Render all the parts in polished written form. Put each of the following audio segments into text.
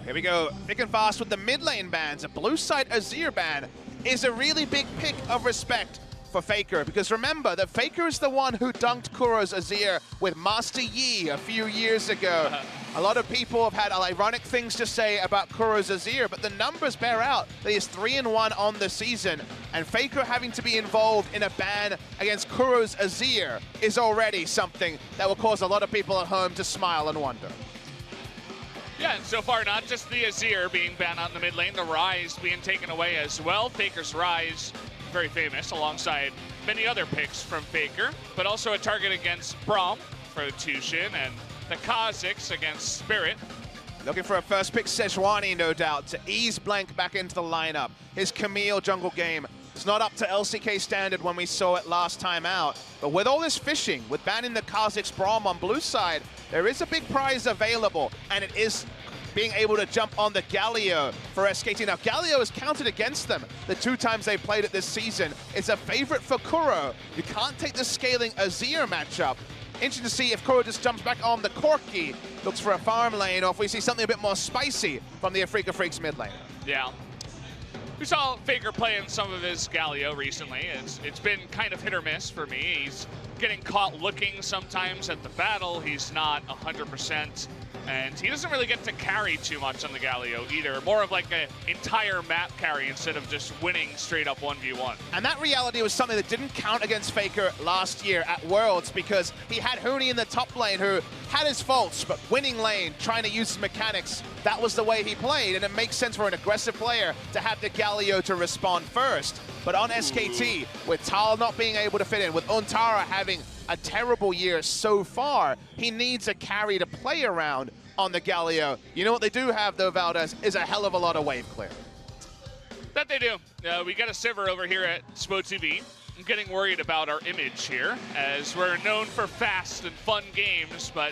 Here we go, thick and fast with the mid lane bans. A blue side Azir ban is a really big pick of respect for Faker, because remember that Faker is the one who dunked Kuro's Azir with Master Yi a few years ago. A lot of people have had ironic things to say about Kuro's Azir, but the numbers bear out that he's 3-1 on the season, and Faker having to be involved in a ban against Kuro's Azir is already something that will cause a lot of people at home to smile and wonder. Yeah, and so far not just the Azir being banned out in the mid lane, the Rise being taken away as well. Faker's Rise, very famous, alongside many other picks from Faker, but also a target against Braum for Tushin, and the Kha'Zix against Spirit. Looking for a first pick Sejuani, no doubt, to ease Blank back into the lineup. His Camille jungle game is not up to LCK standard when we saw it last time out, but with all this fishing, with banning the Kha'Zix Braum on blue side, there is a big prize available, and it is being able to jump on the Galio for SKT. Now, Galio has counted against them the 2 times they played it this season. It's a favorite for Kuro. You can't take the scaling Azir matchup. Interesting to see if Kuro just jumps back on the Corki, looks for a farm lane, or if we see something a bit more spicy from the Afreeca Freecs mid lane. Yeah. We saw Faker play in some of his Galio recently. It's been kind of hit or miss for me. He's getting caught looking sometimes at the battle. He's not 100%. And he doesn't really get to carry too much on the Galio either. More of like an entire map carry instead of just winning straight up 1v1. And that reality was something that didn't count against Faker last year at Worlds, because he had Huni in the top lane who had his faults, but winning lane, trying to use his mechanics, that was the way he played. And it makes sense for an aggressive player to have the Galio to respond first. But on SKT, with Tal not being able to fit in, with Untara having a terrible year so far, he needs a carry to play around on the Galio. You know what they do have, though, Valdez, is a hell of a lot of wave clear. That they do. We got a Sivir over here at SpoTV. I'm getting worried about our image here, as we're known for fast and fun games, but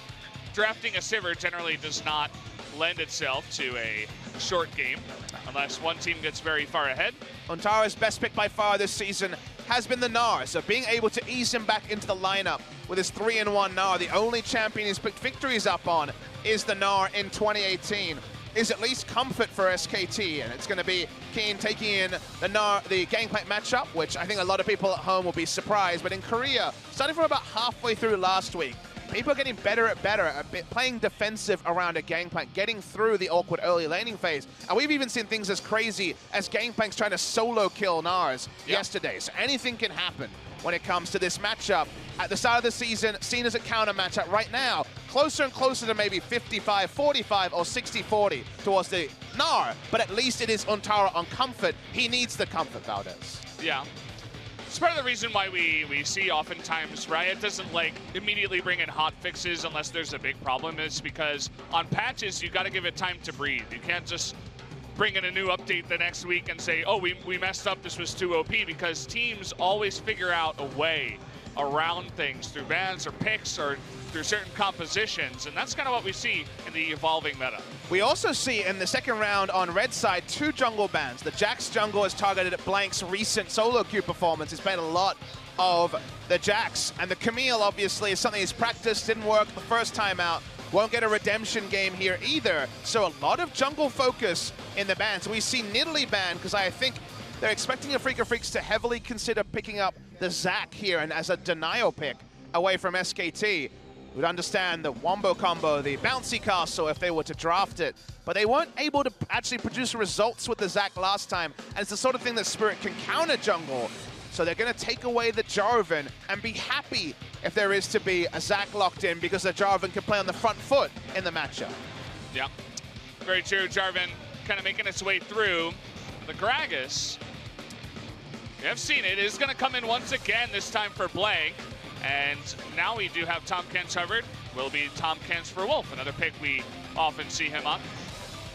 drafting a Sivir generally does not lend itself to a short game, unless one team gets very far ahead. Untara's best pick by far this season has been the Gnar, so being able to ease him back into the lineup with his 3-1 Gnar, the only champion he's picked victories up on is the Gnar in 2018, is at least comfort for SKT, and it's going to be Keen taking in the Gnar, the Gangplank matchup, which I think a lot of people at home will be surprised, but in Korea, starting from about halfway through last week, people are getting better at playing defensive around a Gangplank, getting through the awkward early laning phase. And we've even seen things as crazy as Gangplank's trying to solo kill Gnars yesterday. So anything can happen when it comes to this matchup. At the start of the season, seen as a counter matchup right now, closer and closer to maybe 55-45 or 60-40 towards the Gnar, but at least it is Untara on comfort. He needs the comfort, Valdez. Yeah. It's part of the reason why we see oftentimes Riot doesn't like immediately bring in hot fixes unless there's a big problem. It's because on patches, you got to give it time to breathe. You can't just bring in a new update the next week and say, oh, we messed up, this was too OP, because teams always figure out a way around things through bans or picks or through certain compositions, and that's kind of what we see in the evolving meta. We also see in the second round on red side 2 jungle bans. The Jax jungle is targeted at Blank's recent solo queue performance. He's played a lot of the Jax, and the Camille obviously is something he's practiced, didn't work the first time out. Won't get a redemption game here either. So a lot of jungle focus in the bans. We see Nidalee banned because I think they're expecting Afreeca Freecs to heavily consider picking up the Zac here and as a denial pick away from SKT. We'd understand the Wombo combo, the bouncy castle if they were to draft it, but they weren't able to actually produce results with the Zac last time, and it's the sort of thing that Spirit can counter jungle. So they're going to take away the Jarvan and be happy if there is to be a Zac locked in, because the Jarvan can play on the front foot in the matchup. Yeah, very true. Jarvan kind of making its way through. The Gragas, we have seen it, is going to come in once again, this time for Blank. And now we do have Tom Kent's covered. Will be Tom Kent's for Wolf, another pick we often see him on.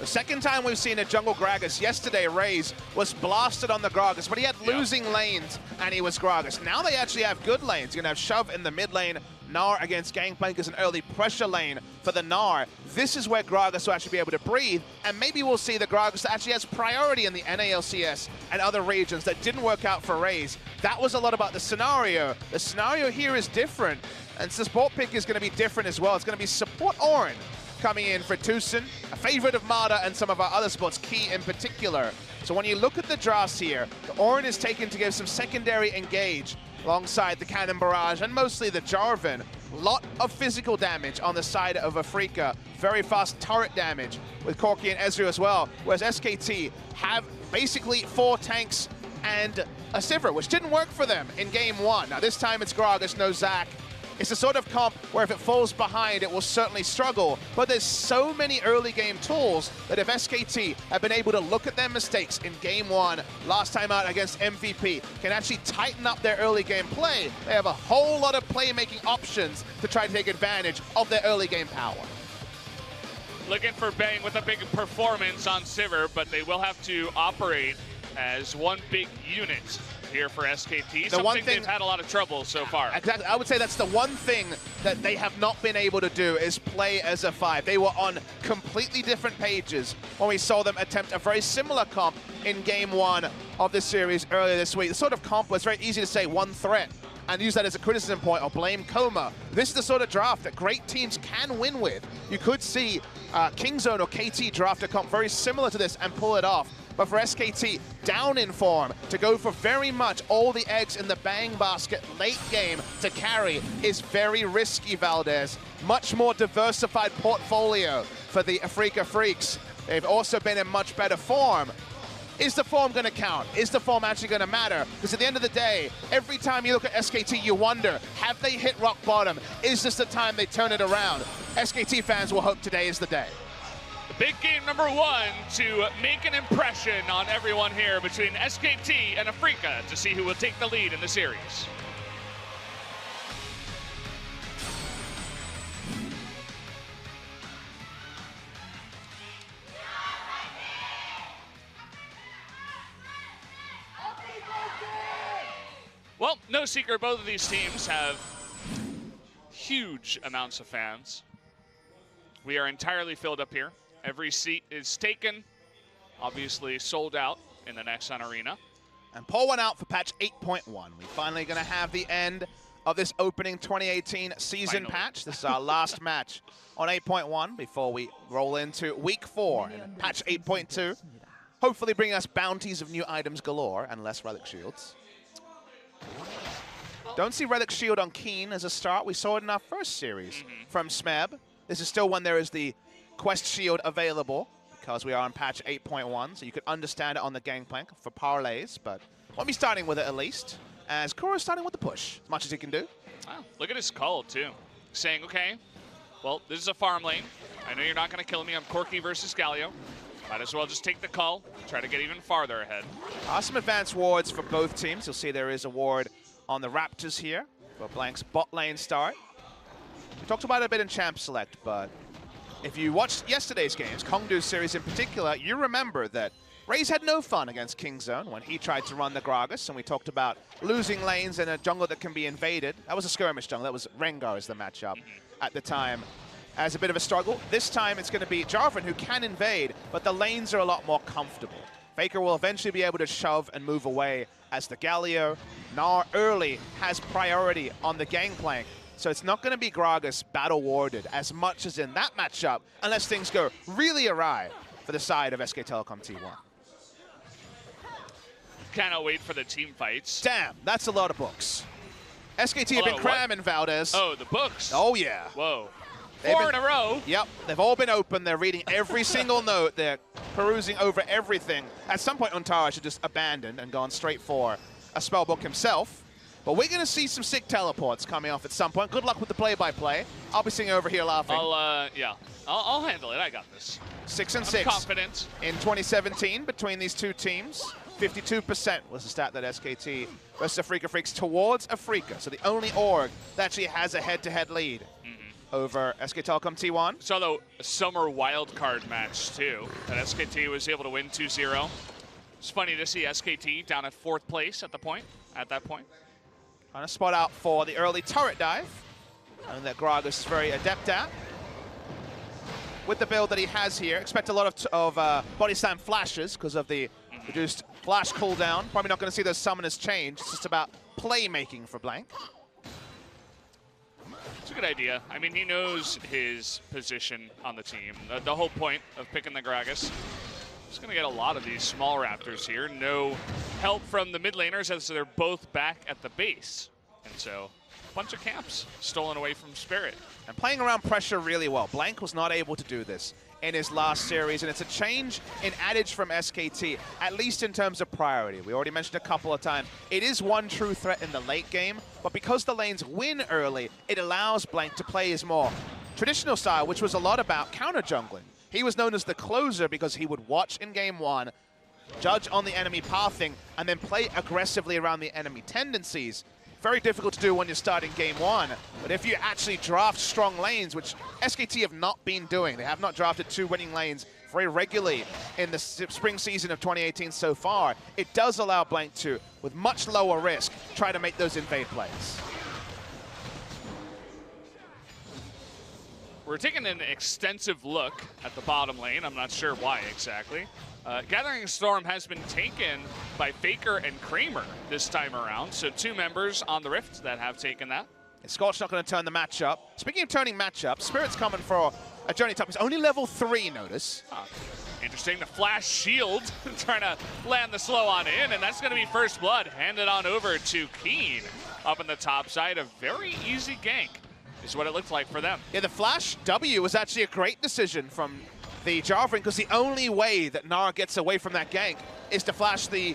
The second time we've seen a jungle Gragas. Yesterday, Raze was blasted on the Gragas, but he had losing lanes and he was Gragas. Now they actually have good lanes. You're going to have Shove in the mid lane. Gnar against Gangplank is an early pressure lane for the Gnar. This is where Gragas will actually be able to breathe, and maybe we'll see the Gragas that actually has priority in the NALCS and other regions that didn't work out for Raze. That was a lot about the scenario. The scenario here is different, and support pick is going to be different as well. It's going to be support Orin coming in for Tucson, a favorite of Mada and some of our other spots, Key in particular. So when you look at the drafts here, the Orin is taken to give some secondary engage alongside the Cannon Barrage and mostly the Jarvan. Lot of physical damage on the side of Afreeca. Very fast turret damage with Corki and Ezreal as well, whereas SKT have basically 4 tanks and a Sivir, which didn't work for them in game 1. Now this time it's Gragas, no Zac. It's the sort of comp where if it falls behind, it will certainly struggle. But there's so many early game tools that if SKT have been able to look at their mistakes in game 1, last time out against MVP, can actually tighten up their early game play, they have a whole lot of playmaking options to try to take advantage of their early game power. Looking for Bang with a big performance on Sivir, but they will have to operate as one big unit here for SKT. Something they've had a lot of trouble so far. Exactly. I would say that's the one thing that they have not been able to do is play as a 5. They were on completely different pages when we saw them attempt a very similar comp in game 1 of the series earlier this week. The sort of comp was very easy to say one threat and use that as a criticism point or blame Coma. This is the sort of draft that great teams can win with. You could see Kingzone or KT draft a comp very similar to this and pull it off. But for SKT, down in form, to go for very much all the eggs in the Bang basket late game to carry is very risky, Valdez. Much more diversified portfolio for the Afreeca Freecs. They've also been in much better form. Is the form going to count? Is the form actually going to matter? Because at the end of the day, every time you look at SKT, you wonder, have they hit rock bottom? Is this the time they turn it around? SKT fans will hope today is the day. Big game number 1 to make an impression on everyone here between SKT and Afreeca to see who will take the lead in the series. Well, no secret, both of these teams have huge amounts of fans. We are entirely filled up here. Every seat is taken, obviously sold out in the Nexon Arena. And pour one out for patch 8.1. We're finally going to have the end of this opening 2018 season patch. This is our last match on 8.1 before we roll into week 4 and patch 8.2. Hopefully bringing us bounties of new items galore and less relic shields. Don't see relic shield on Keen as a start. We saw it in our first series from Smeb. This is still when there is the Quest Shield available because we are on patch 8.1, so you could understand it on the Gangplank for parlays, but won't be starting with it at least, as Koro's starting with the push, as much as he can do. Wow, look at his call, too. Saying, okay, well, this is a farm lane. I know you're not going to kill me. I'm Corki versus Galio. Might as well just take the call, try to get even farther ahead. Some advanced wards for both teams. You'll see there is a ward on the Raptors here for Blank's bot lane start. We talked about it a bit in Champ Select, but if you watched yesterday's games, Kongdu's series in particular, you remember that Raze had no fun against Kingzone when he tried to run the Gragas, and we talked about losing lanes in a jungle that can be invaded. That was a skirmish jungle. That was Rengar as the matchup at the time as a bit of a struggle. This time it's going to be Jarvan who can invade, but the lanes are a lot more comfortable. Faker will eventually be able to shove and move away as the Galio. Gnar early has priority on the Gangplank. So it's not going to be Gragas battle warded as much as in that matchup unless things go really awry for the side of SK Telecom T1. Cannot wait for the team fights. Damn, that's a lot of books. SKT have been cramming, Valdez. Oh, the books. Oh, yeah. Whoa. Four in a row. Yep, they've all been open. They're reading every single note. They're perusing over everything. At some point, Untara should just abandon and gone straight for a spellbook himself. But we're going to see some sick teleports coming off at some point. Good luck with the play-by-play. I'll be sitting over here laughing. I'll handle it. I got this. 6 and I'm 6. Confident. In 2017 between these two teams. 52% was the stat that SKT versus Afreeca Freecs towards Afreeca. So the only org that actually has a head-to-head lead over SK Telecom T1. So the summer wildcard match, too, that SKT was able to win 2-0. It's funny to see SKT down at 4th place at that point. Trying to spot out for the early turret dive. And that Gragas is very adept at. With the build that he has here, expect a lot of body slam flashes because of the reduced flash cooldown. Probably not going to see those summoners change. It's just about playmaking for Blank. It's a good idea. I mean, he knows his position on the team. The whole point of picking the Gragas. He's going to get a lot of these small Raptors here. No help from the mid laners as they're both back at the base. And so, a bunch of camps stolen away from Spirit. And playing around pressure really well. Blank was not able to do this in his last series, and it's a change in adage from SKT, at least in terms of priority. We already mentioned a couple of times. It is one true threat in the late game, but because the lanes win early, it allows Blank to play his more traditional style, which was a lot about counter jungling. He was known as the closer because he would watch in game one, judge on the enemy pathing, and then play aggressively around the enemy tendencies. Very difficult to do when you're starting game one, but if you actually draft strong lanes, which SKT have not been doing, they have not drafted 2 winning lanes very regularly in the spring season of 2018 so far, it does allow Blank to, with much lower risk, try to make those invade plays. We're taking an extensive look at the bottom lane. I'm not sure why exactly. Gathering Storm has been taken by Faker and Kramer this time around. So 2 members on the Rift that have taken that. And Scorch not going to turn the matchup. Speaking of turning matchup, Spirit's coming for a journey top. He's only level 3, notice. Interesting, the flash shield trying to land the slow on in, and that's going to be first blood. Handed on over to Keen up in the top side. A very easy gank is what it looked like for them. Yeah, the flash W was actually a great decision from the Jarvan, because the only way that Nara gets away from that gank is to flash the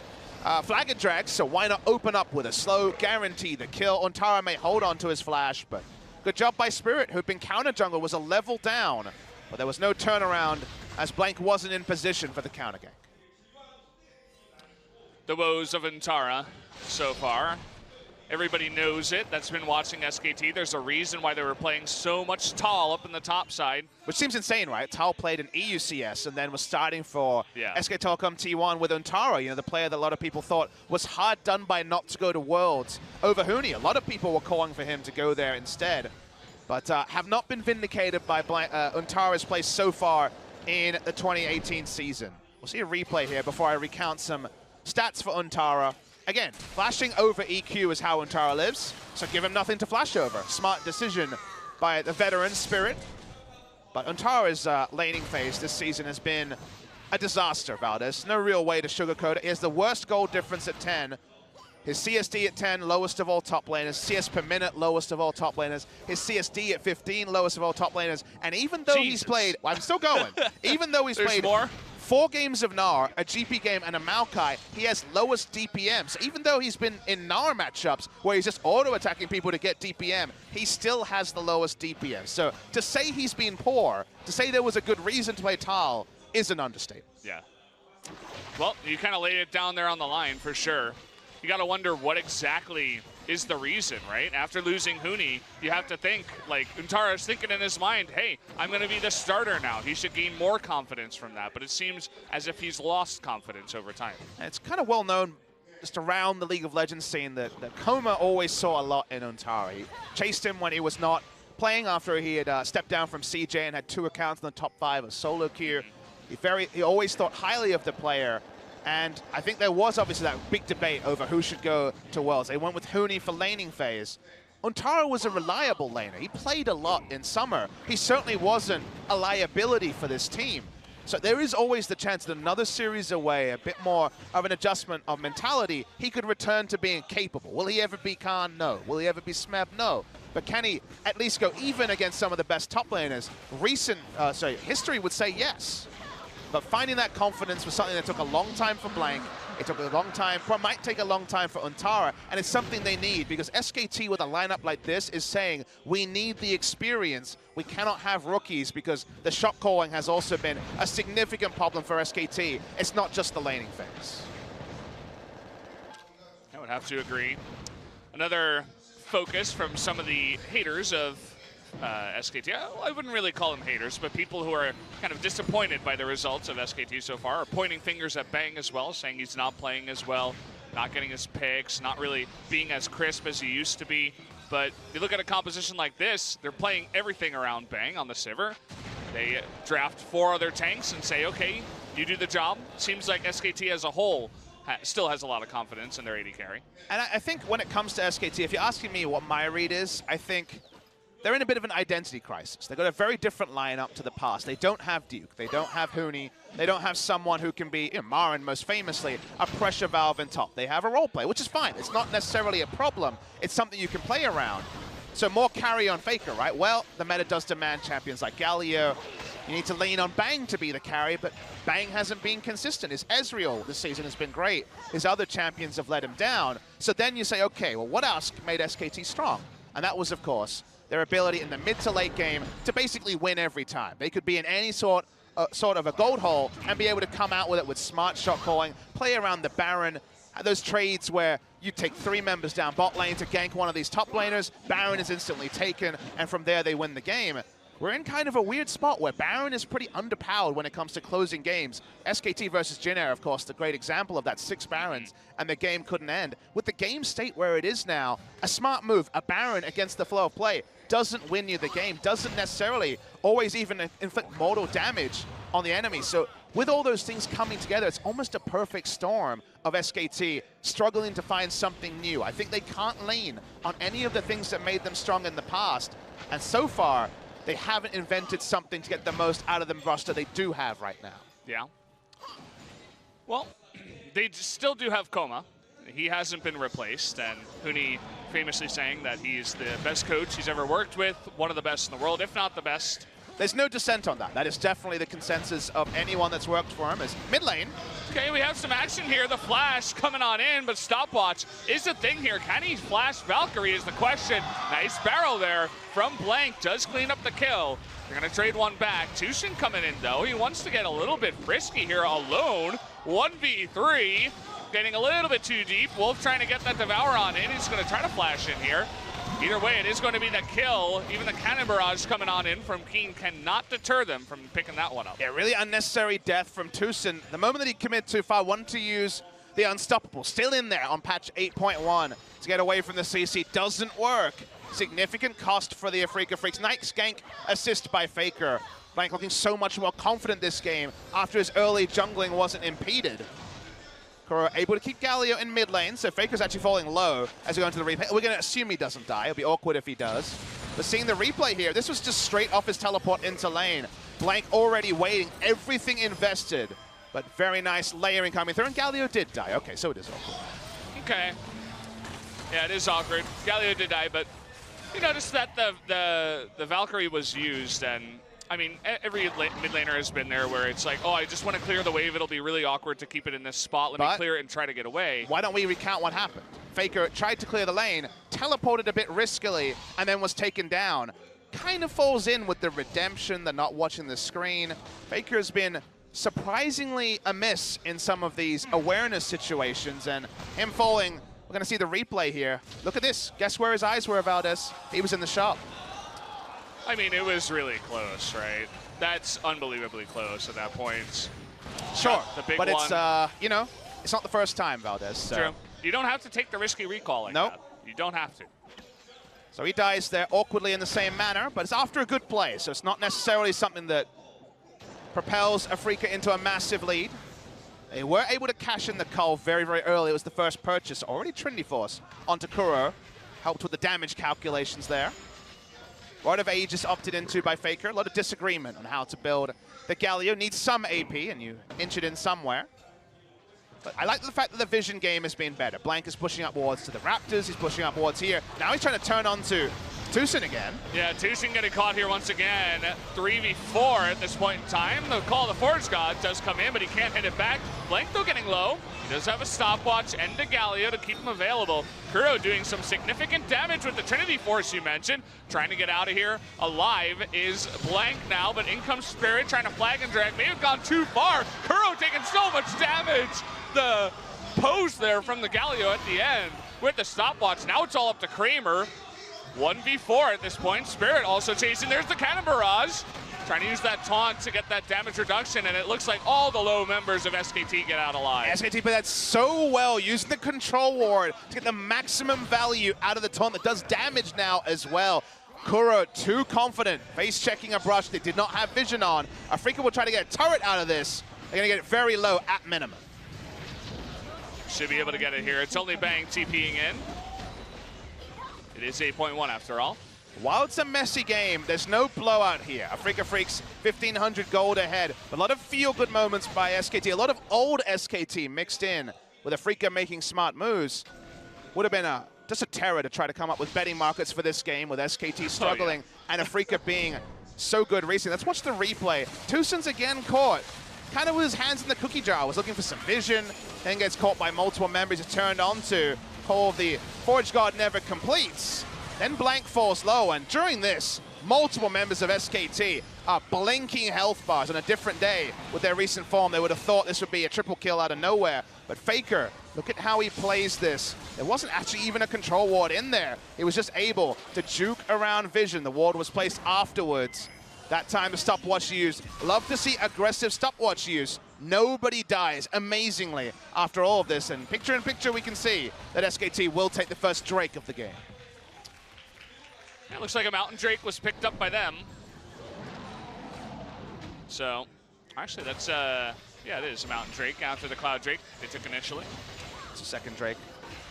flag and drag, so why not open up with a slow, guarantee the kill. Untara may hold on to his flash, but good job by Spirit, who'd been counter jungle, was a level down, but there was no turnaround as Blank wasn't in position for the counter gank. The woes of Untara so far. Everybody knows it that's been watching SKT. There's a reason why they were playing so much Tal up in the top side. Which seems insane, right? Tal played in EUCS and then was starting for SK Telecom T1 with Untara, you know, the player that a lot of people thought was hard done by not to go to Worlds over Huni. A lot of people were calling for him to go there instead, but have not been vindicated by Untara's play so far in the 2018 season. We'll see a replay here before I recount some stats for Untara. Again, flashing over EQ is how Untara lives, so give him nothing to flash over. Smart decision by the veteran Spirit. But Untara's laning phase this season has been a disaster, Valdez. No real way to sugarcoat it. He has the worst goal difference at 10. His CSD at 10, lowest of all top laners. CS per minute, lowest of all top laners. His CSD at 15, lowest of all top laners. And even though he's played, well, I'm still going. Even though he's played 4 games of Gnar, a GP game, and a Maokai, he has lowest DPM. So even though he's been in Gnar matchups where he's just auto-attacking people to get DPM, he still has the lowest DPM. So to say he's been poor, to say there was a good reason to play Tal, is an understatement. Yeah. Well, you kind of laid it down there on the line for sure. You got to wonder what exactly is the reason, right? After losing Huni, you have to think, like, Untara's thinking in his mind, hey, I'm going to be the starter now. He should gain more confidence from that. But it seems as if he's lost confidence over time. And it's kind of well known just around the League of Legends scene that Koma always saw a lot in Untara. He chased him when he was not playing after he had stepped down from CJ and had 2 accounts in the top 5 of solo queue. He always thought highly of the player. And I think there was obviously that big debate over who should go to Worlds. They went with Huni for laning phase. Untara was a reliable laner. He played a lot in summer. He certainly wasn't a liability for this team. So there is always the chance that another series away, a bit more of an adjustment of mentality, he could return to being capable. Will he ever be Khan? No. Will he ever be Smev? No. But can he at least go even against some of the best top laners? History would say yes. But finding that confidence was something that took a long time for Blank. It took a long time, might take a long time for Untara, and it's something they need because SKT with a lineup like this is saying, we need the experience. We cannot have rookies because the shot calling has also been a significant problem for SKT. It's not just the laning phase. I would have to agree. Another focus from some of the haters of SKT. I wouldn't really call them haters, but people who are kind of disappointed by the results of SKT so far are pointing fingers at Bang as well, saying he's not playing as well, not getting his picks, not really being as crisp as he used to be. But you look at a composition like this, they're playing everything around Bang on the Sivir. They draft 4 other tanks and say, okay, you do the job. Seems like SKT as a whole still has a lot of confidence in their AD carry. And I think when it comes to SKT, if you're asking me what my read is, I think they're in a bit of an identity crisis. They've got a very different lineup to the past. They don't have Duke. They don't have Huni. They don't have someone who can be, Marin most famously, a pressure valve in top. They have a role play, which is fine. It's not necessarily a problem. It's something you can play around. So more carry on Faker, right? Well, the meta does demand champions like Galio. You need to lean on Bang to be the carry, but Bang hasn't been consistent. His Ezreal this season has been great. His other champions have let him down. So then you say, okay, well, what else made SKT strong? And that was, of course, their ability in the mid to late game to basically win every time. They could be in any sort of a gold hole and be able to come out with it with smart shot calling, play around the Baron, those trades where you take 3 members down bot lane to gank one of these top laners, Baron is instantly taken, and from there they win the game. We're in kind of a weird spot where Baron is pretty underpowered when it comes to closing games. SKT versus Jin Air, of course, the great example of that. 6 Barons, and the game couldn't end. With the game state where it is now, a smart move, a Baron against the flow of play, doesn't win you the game, doesn't necessarily always even inflict mortal damage on the enemy. So with all those things coming together, it's almost a perfect storm of SKT struggling to find something new. I think they can't lean on any of the things that made them strong in the past. And so far, they haven't invented something to get the most out of the roster they do have right now. Yeah. Well, they still do have Koma. He hasn't been replaced, and Huni famously saying that he's the best coach he's ever worked with, one of the best in the world, if not the best. There's no dissent on that. That is definitely the consensus of anyone that's worked for him. Is mid lane. Okay, we have some action here. The flash coming on in, but stopwatch is the thing here. Can he flash Valkyrie is the question. Nice barrel there from Blank. Does clean up the kill. They're going to trade one back. Tushin coming in, though. He wants to get a little bit frisky here alone. 1v3. Getting a little bit too deep. Wolf trying to get that Devour on in. He's going to try to flash in here. Either way, it is going to be the kill. Even the cannon barrage coming on in from Keen cannot deter them from picking that one up. Yeah, really unnecessary death from Tushin. The moment that he committed too far, wanted to use the Unstoppable. Still in there on patch 8.1 to get away from the CC. Doesn't work. Significant cost for the Afreeca Freecs. Nice gank assist by Faker. Blank looking so much more confident this game after his early jungling wasn't impeded. Kuro able to keep Galio in mid lane, so Faker's actually falling low as we go into the replay. We're going to assume he doesn't die. It'll be awkward if he does. But seeing the replay here, this was just straight off his teleport into lane. Blank already waiting, everything invested. But very nice layering coming through, and Galio did die. Okay, so it is awkward. Okay. Yeah, it is awkward. Galio did die, but you notice that the Valkyrie was used, and I mean, every mid laner has been there where it's like, oh, I just want to clear the wave. It'll be really awkward to keep it in this spot. Let me clear it and try to get away. Why don't we recount what happened? Faker tried to clear the lane, teleported a bit riskily, and then was taken down. Kind of falls in with the redemption, the not watching the screen. Faker's been surprisingly amiss in some of these awareness situations, and him falling, we're going to see the replay here. Look at this. Guess where his eyes were, Valdez? He was in the shop. I mean, it was really close, right? That's unbelievably close at that point. Sure, the big but one. It's, you know, it's not the first time, Valdez. So. True. You don't have to take the risky recall like that. You don't have to. So he dies there awkwardly in the same manner, but it's after a good play, so it's not necessarily something that propels Afreeca into a massive lead. They were able to cash in the cull very, very early. It was the first purchase. Already Trinity Force onto Kuro. Helped with the damage calculations there. A lot of Aegis opted into by Faker. A lot of disagreement on how to build the Galio. Needs some AP, and you inch it in somewhere. But I like the fact that the vision game has been better. Blank is pushing up wards to the Raptors. He's pushing up wards here. Now he's trying to turn on to Tushin again. Yeah, Tushin getting caught here once again. 3v4 at this point in time. The call of the Forge God does come in, but he can't hit it back. Blank though getting low. He does have a stopwatch and a Galio to keep him available. Kuro doing some significant damage with the Trinity Force you mentioned. Trying to get out of here alive is Blank now, but in comes Spirit trying to flag and drag. May have gone too far. Kuro taking so much damage. The pose there from the Galio at the end with the stopwatch. Now it's all up to Kramer. 1v4 at this point. Spirit also chasing. There's the cannon barrage. Trying to use that taunt to get that damage reduction, and it looks like all the low members of SKT get out alive. SKT played that so well, using the control ward to get the maximum value out of the taunt that does damage now as well. Kuro too confident, face checking a brush they did not have vision on. Afreeca will try to get a turret out of this. They're going to get it very low at minimum. Should be able to get it here. It's only Bang TPing in. It is 8.1 after all. While it's a messy game, there's no blowout here. Afreeca Freecs 1,500 gold ahead. A lot of feel-good moments by SKT. A lot of old SKT mixed in with Afreeca making smart moves. Would have been just a terror to try to come up with betting markets for this game with SKT struggling and Afreeca being so good recently. Let's watch the replay. Tusen's again caught. Kind of with his hands in the cookie jar. Was looking for some vision. Then gets caught by multiple members. He's turned onto. Call of the Forge Guard never completes. Then Blank falls low, and during this, multiple members of SKT are blinking health bars on a different day. With their recent form, they would have thought this would be a triple kill out of nowhere. But Faker, look at how he plays this. There wasn't actually even a control ward in there. He was just able to juke around vision. The ward was placed afterwards. That time the stopwatch used. Love to see aggressive stopwatch use. Nobody dies, amazingly, after all of this. And picture in picture, we can see that SKT will take the first Drake of the game. It looks like a Mountain Drake was picked up by them. So, actually, that's, yeah, it is a Mountain Drake after the Cloud Drake they took initially. It's a second Drake.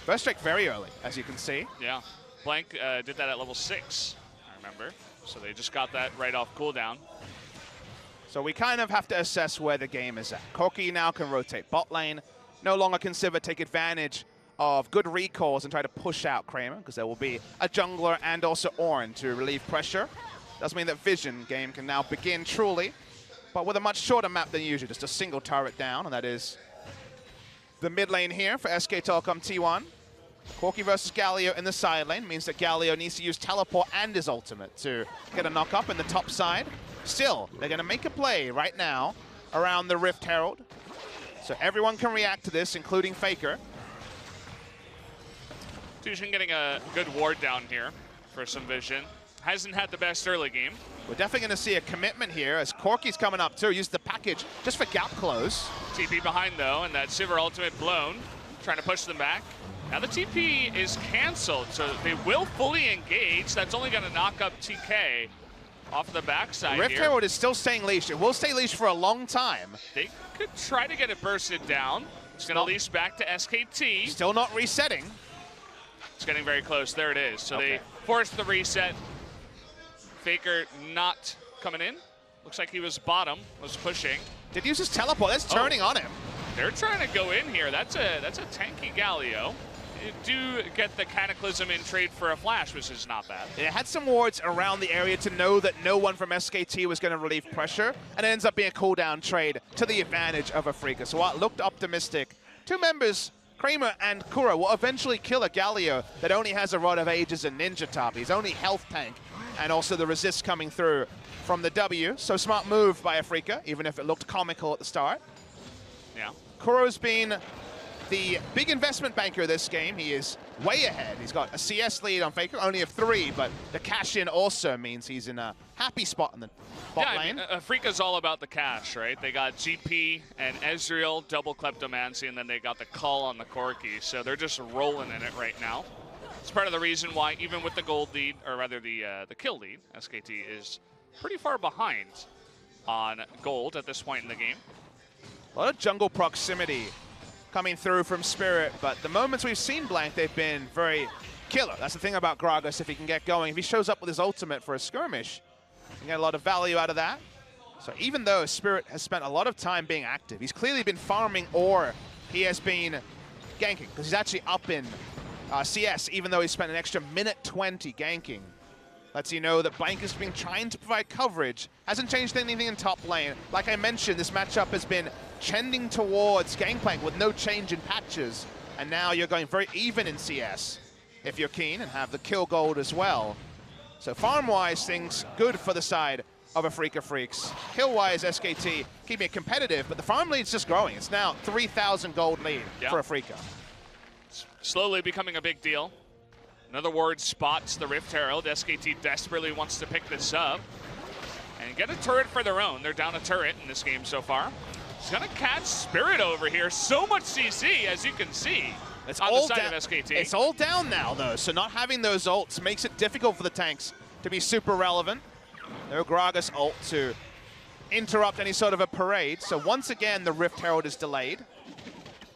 First Drake very early, as you can see. Yeah. Blank did that at level 6, I remember. So they just got that right off cooldown. So we kind of have to assess where the game is at. Corki now can rotate bot lane. No longer can Sivir take advantage of good recalls and try to push out Kramer, because there will be a jungler and also Ornn to relieve pressure. Does mean that Vision game can now begin truly, but with a much shorter map than usual, just a single turret down, and that is the mid lane here for SK Telecom T1. Corki versus Galio in the side lane means that Galio needs to use teleport and his ultimate to get a knock up in the top side. Still, they're going to make a play right now around the Rift Herald, so everyone can react to this, including Faker. Tushen getting a good ward down here for some vision. Hasn't had the best early game. We're definitely going to see a commitment here as Corki's coming up too. Use the package just for gap close. TP behind though, and that Sivir ultimate blown. Trying to push them back. Now the TP is canceled, so they will fully engage. That's only going to knock up TK off the backside Rift here. Herald is still staying leashed. It will stay leashed for a long time. They could try to get it bursted down. It's going to leash back to SKT. Still not resetting. It's getting very close. There it is. So they forced the reset. Faker not coming in. Looks like he was bottom, was pushing. Did use his teleport. That's turning on him. They're trying to go in here. That's a tanky Galio. You do get the Cataclysm in trade for a flash, which is not bad. It had some wards around the area to know that no one from SKT was going to relieve pressure, and it ends up being a cooldown trade to the advantage of Afreeca. So while it looked optimistic, two members, Kramer and Kura, will eventually kill a Galio that only has a Rod of Ages and Ninja Top. He's only health tank, and also the resist coming through from the W. So smart move by Afreeca, even if it looked comical at the start. Yeah. Kuro's been the big investment banker this game. He is way ahead. He's got a CS lead on Faker, only of 3, but the cash in also means he's in a happy spot in the bot lane. I mean, Afreeca's all about the cash, right? They got GP and Ezreal, double Kleptomancy, and then they got the call on the Corki, so they're just rolling in it right now. It's part of the reason why, even with the gold lead, or rather the kill lead, SKT is pretty far behind on gold at this point in the game. A lot of jungle proximity coming through from Spirit, but the moments we've seen Blank, they've been very killer. That's the thing about Gragas, if he can get going. If he shows up with his ultimate for a skirmish, you can get a lot of value out of that. So even though Spirit has spent a lot of time being active, he's clearly been farming or he has been ganking, because he's actually up in CS, even though he spent an extra minute 20 ganking. Lets you know that Blank has been trying to provide coverage. Hasn't changed anything in top lane. Like I mentioned, this matchup has been trending towards Gangplank with no change in patches. And now you're going very even in CS, if you're keen, and have the kill gold as well. So farm-wise, things good for the side of Afreeca Freecs. Kill-wise, SKT keeping it competitive, but the farm lead's just growing. It's now 3,000 gold lead for Afreeca. It's slowly becoming a big deal. Another ward spots the Rift Herald. SKT desperately wants to pick this up and get a turret for their own. They're down a turret in this game so far. He's gonna catch Spirit over here. So much CC, as you can see, it's on all the side of SKT. It's all down now, though, so not having those ults makes it difficult for the tanks to be super relevant. No Gragas ult to interrupt any sort of a parade. So once again, the Rift Herald is delayed.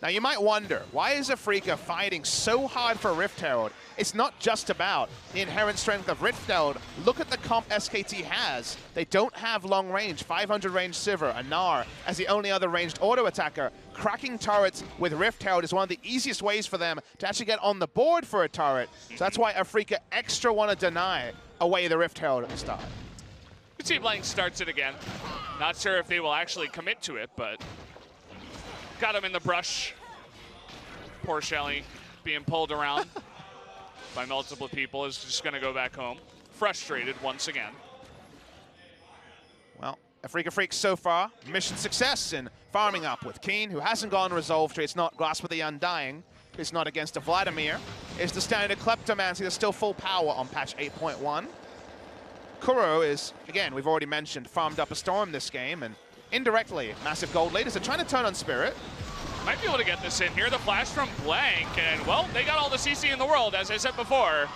Now you might wonder, why is Afreeca fighting so hard for Rift Herald? It's not just about the inherent strength of Rift Herald. Look at the comp SKT has. They don't have long range, 500 range Sivir, and Gnar as the only other ranged auto attacker. Cracking turrets with Rift Herald is one of the easiest ways for them to actually get on the board for a turret. So that's why Afreeca extra want to deny away the Rift Herald at the start. Team Blank starts it again. Not sure if they will actually commit to it, but got him in the brush. Poor Shelly being pulled around by multiple people is just going to go back home. Frustrated once again. Well, Afreeca Freecs so far, mission success in farming up with Keen, who hasn't gone Resolve Tree. It's not Grasp of the Undying. It's not against a Vladimir. It's the standard Kleptomancy that's still full power on patch 8.1. Kuro is, again, we've already mentioned, farmed up a Storm this game, and indirectly, massive gold leaders are trying to turn on Spirit. Might be able to get this in here. The flash from Blank, and well, they got all the CC in the world, as I said before.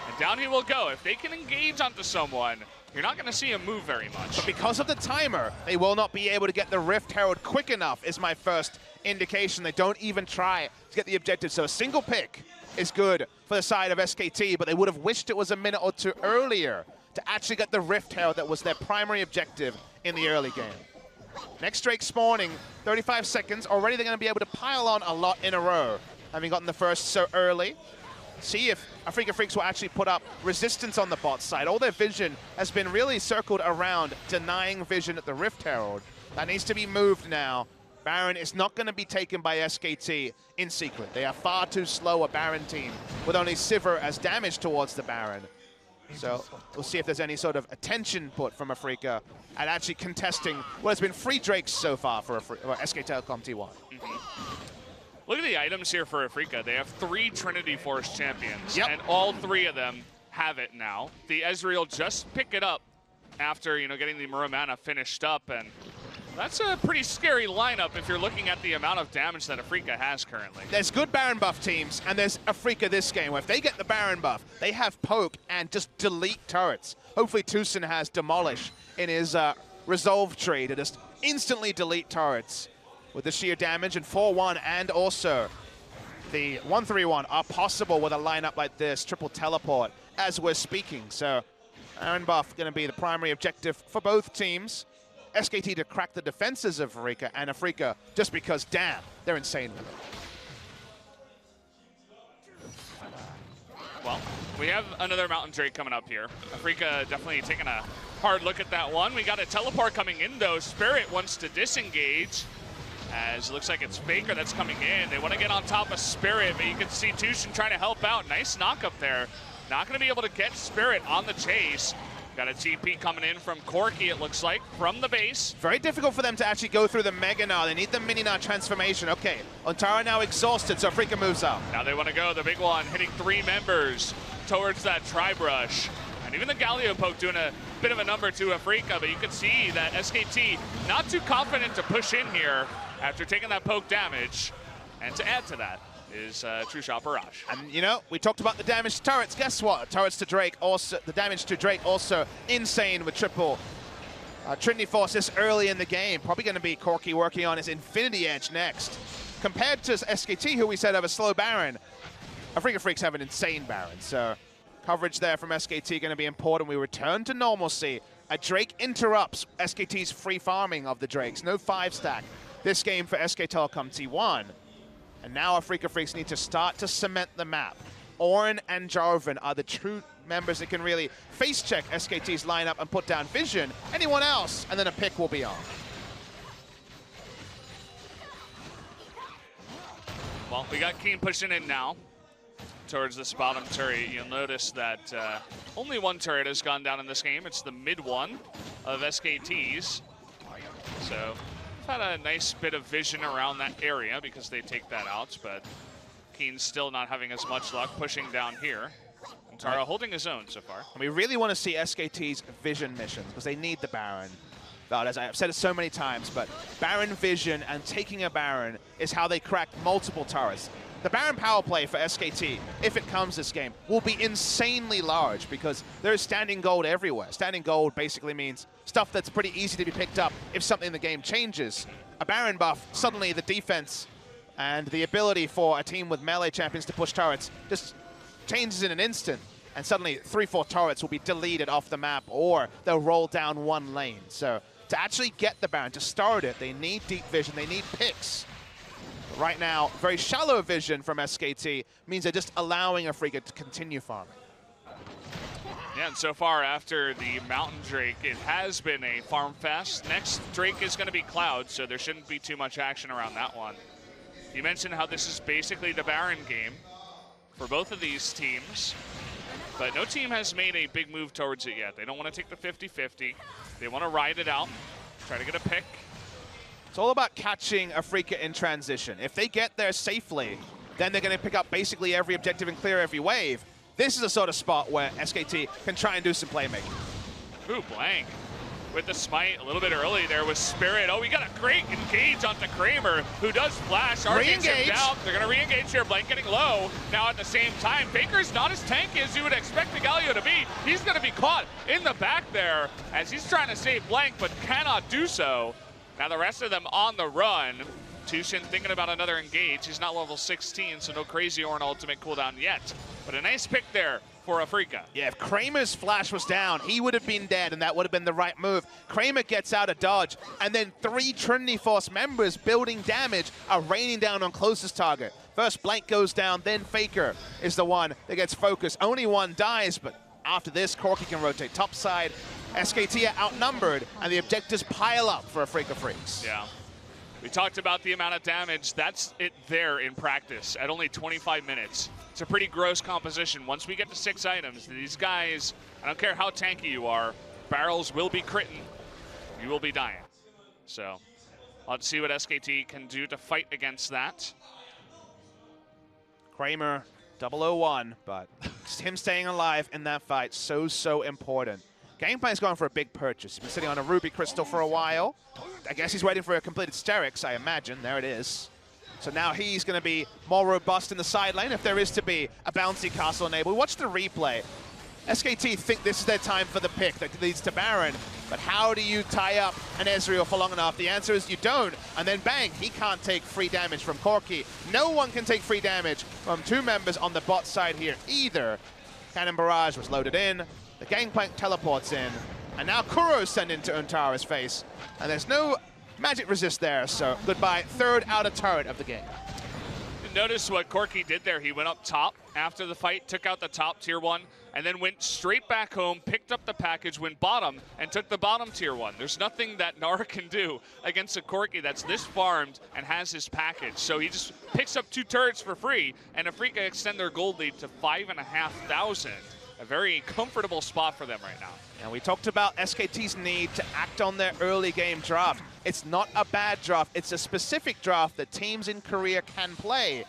And down he will go. If they can engage onto someone, you're not going to see him move very much. But because of the timer, they will not be able to get the Rift Herald quick enough, is my first indication. They don't even try to get the objective. So a single pick is good for the side of SKT, but they would have wished it was a minute or two earlier to actually get the Rift Herald that was their primary objective in the early game. Next Drake spawning, 35 seconds. Already they're going to be able to pile on a lot in a row, having gotten the first so early. See if Afreeca Freecs will actually put up resistance on the bot side. All their vision has been really circled around denying vision at the Rift Herald. That needs to be moved now. Baron is not going to be taken by SKT in secret. They are far too slow, a Baron team, with only Sivir as damage towards the Baron. So we'll see if there's any sort of attention put from Afreeca at actually contesting what has been 3 Drakes so far for SK Telecom T1. Look at the items here for Afreeca. They have 3 Trinity Force champions, yep, and all 3 of them have it now. The Ezreal just pick it up after, you know, getting the Muramana finished up, and that's a pretty scary lineup if you're looking at the amount of damage that Afreeca has currently. There's good Baron buff teams, and there's Afreeca this game, where if they get the Baron buff, they have poke and just delete turrets. Hopefully Tucson has Demolish in his Resolve tree to just instantly delete turrets with the sheer damage, and 4-1 and also the 1-3-1 are possible with a lineup like this, triple teleport, as we're speaking. So Baron buff going to be the primary objective for both teams. SKT to crack the defenses of Afreeca, and Afreeca just because, damn, they're insane with it. Well, we have another Mountain Drake coming up here. Afreeca definitely taking a hard look at that one. We got a teleport coming in, though. Spirit wants to disengage, as it looks like it's Faker that's coming in. They want to get on top of Spirit, but you can see Tushin trying to help out. Nice knock up there. Not going to be able to get Spirit on the chase. Got a TP coming in from Corki, it looks like, from the base. Very difficult for them to actually go through the Mega Gnar. They need the Mini Gnar transformation. Okay, Ontara now exhausted, so Afreeca moves out. Now they want to go, the big one, hitting 3 members towards that Tri-Brush. And even the Galio poke doing a bit of a number to Afreeca, but you can see that SKT not too confident to push in here after taking that poke damage. And to add to that is True Shot Barrage. And you know, we talked about the damage to turrets. Guess what? Turrets to Drake also, the damage to Drake also insane with triple Trinity Force this early in the game. Probably going to be Corki working on his Infinity Edge next. Compared to SKT, who we said have a slow Baron, Afreeca Freecs have an insane Baron. So coverage there from SKT going to be important. We return to normalcy. A Drake interrupts SKT's free farming of the Drakes. No 5-stack this game for SK Telecom T1. And now Afreeca Freecs need to start to cement the map. Orin and Jarvan are the true members that can really face check SKT's lineup and put down vision. Anyone else, and then a pick will be on. Well, we got Keen pushing in now towards this bottom turret. You'll notice that only 1 turret has gone down in this game. It's the mid one of SKT's. So had a nice bit of vision around that area because they take that out, but Keen's still not having as much luck pushing down here. And Tara holding his own so far. And we really want to see SKT's vision missions because they need the Baron. But as I've said it so many times, but Baron vision and taking a Baron is how they crack multiple turrets. The Baron power play for SKT, if it comes this game, will be insanely large because there's standing gold everywhere. Standing gold basically means stuff that's pretty easy to be picked up if something in the game changes. A Baron buff, suddenly the defense And the ability for a team with melee champions to push turrets just changes in an instant. And suddenly 3-4 turrets will be deleted off the map, or they'll roll down one lane. So to actually get the Baron, to start it, they need deep vision, they need picks. But right now, very shallow vision from SKT means they're just allowing Afreeca to continue farming. Yeah, and so far after the Mountain Drake, it has been a farm fest. Next Drake is going to be Cloud, so there shouldn't be too much action around that one. You mentioned how this is basically the Baron game for both of these teams. But no team has made a big move towards it yet. They don't want to take the 50-50. They want to ride it out, try to get a pick. It's all about catching Afreeca in transition. If they get there safely, then they're going to pick up basically every objective and clear every wave. This is a sort of spot where SKT can try and do some playmaking. Ooh, Blank with the smite a little bit early there with Spirit. Oh, we got a great engage onto Kramer, who does flash. Re-engage him down. They're going to re-engage here. Blank getting low. Now at the same time, Faker's not as tanky as you would expect the Galio to be. He's going to be caught in the back there as he's trying to save Blank, but cannot do so. Now the rest of them on the run. Tushin thinking about another engage. He's not level 16, so no Crazy Ornn ultimate cooldown yet. But a nice pick there for Afreeca. Yeah, if Kramer's flash was down, he would have been dead, and that would have been the right move. Kramer gets out of dodge, and then 3 Trinity Force members building damage are raining down on closest target. First Blank goes down, then Faker is the one that gets focused. Only one dies, but after this, Corki can rotate topside. SKT are outnumbered, and the objectives pile up for Afreeca Freecs. Yeah. We talked about the amount of damage. That's it there in practice at only 25 minutes. It's a pretty gross composition. Once we get to 6 items, these guys, I don't care how tanky you are, barrels will be critting. You will be dying. So let's see what SKT can do to fight against that. Kramer, 001, but him staying alive in that fight, so important. Gameplay's going for a big purchase. He's been sitting on a Ruby Crystal for a while. I guess he's waiting for a completed Sterix, I imagine. There it is. So now he's going to be more robust in the side lane if there is to be a bouncy castle enabled. Watch the replay. SKT think this is their time for the pick that leads to Baron. But how do you tie up an Ezreal for long enough? The answer is you don't. And then bang, he can't take free damage from Corki. No one can take free damage from 2 members on the bot side here either. Cannon Barrage was loaded in. The Gangplank teleports in, and now Kuro's sent into Untara's face, and there's no magic resist there, so goodbye, 3rd outer turret of the game. Notice what Corki did there. He went up top after the fight, took out the top tier 1, and then went straight back home, picked up the package, went bottom, and took the bottom tier 1. There's nothing that Nara can do against a Corki that's this farmed and has his package. So he just picks up 2 turrets for free, and Afreeca extend their gold lead to 5,500. A very comfortable spot for them right now. And we talked about SKT's need to act on their early game draft. It's not a bad draft, it's a specific draft that teams in Korea can play.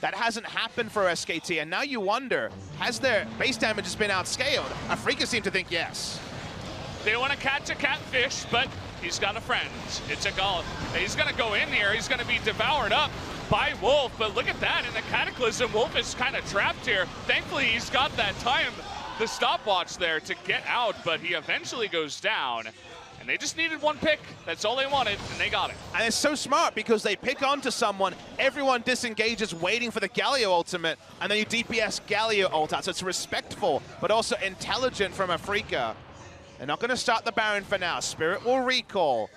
That hasn't happened for SKT, and now you wonder, has their base damage just been outscaled? Afreeca seem to think yes. They want to catch a catfish, but he's got a friend. It's a Golem. He's going to go in here, he's going to be devoured up by Wolf, but look at that, in the Cataclysm, Wolf is kind of trapped here. Thankfully, he's got that time, the stopwatch there to get out, but he eventually goes down. And they just needed 1 pick. That's all they wanted, and they got it. And it's so smart because they pick onto someone, everyone disengages waiting for the Galio ultimate, and then you DPS Galio ult out. So it's respectful, but also intelligent from Afreeca. They're not going to start the Baron for now. Spirit will recall.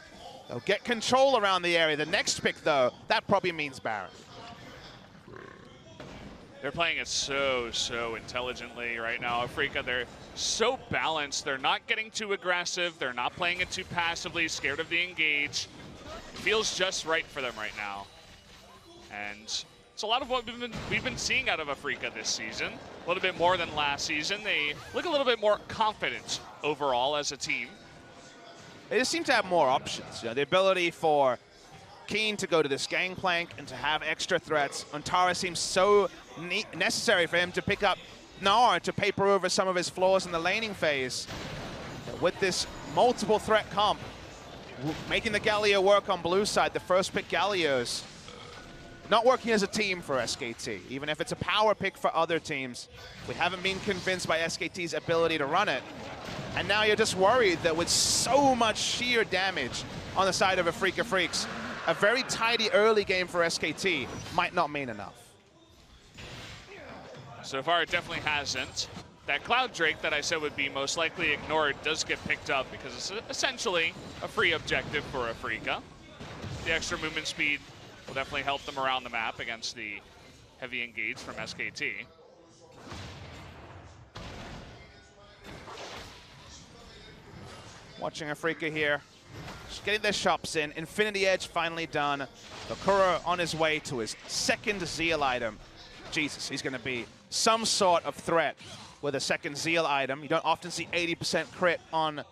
They'll get control around the area. The next pick, though, that probably means Baron. They're playing it so intelligently right now. Afreeca, they're so balanced. They're not getting too aggressive. They're not playing it too passively, scared of the engage. It feels just right for them right now. And it's a lot of what we've been seeing out of Afreeca this season. A little bit more than last season. They look a little bit more confident overall as a team. They just seem to have more options. You know, the ability for Keen to go to this Gangplank and to have extra threats. Untara seems so necessary for him to pick up Gnar to paper over some of his flaws in the laning phase. With this multiple threat comp, making the Galio work on blue side, the first pick Galios, not working as a team for SKT. Even if it's a power pick for other teams, we haven't been convinced by SKT's ability to run it. And now you're just worried that with so much sheer damage on the side of Afreeca Freecs, a very tidy early game for SKT might not mean enough. So far, it definitely hasn't. That Cloud Drake that I said would be most likely ignored does get picked up because it's essentially a free objective for Afreeca. The extra movement speed will definitely help them around the map against the heavy engage from SKT. Watching Afreeca here, just getting their shops in. Infinity Edge finally done. Bakura on his way to his second Zeal item. Jesus, he's going to be some sort of threat with a second Zeal item. You don't often see 80% crit on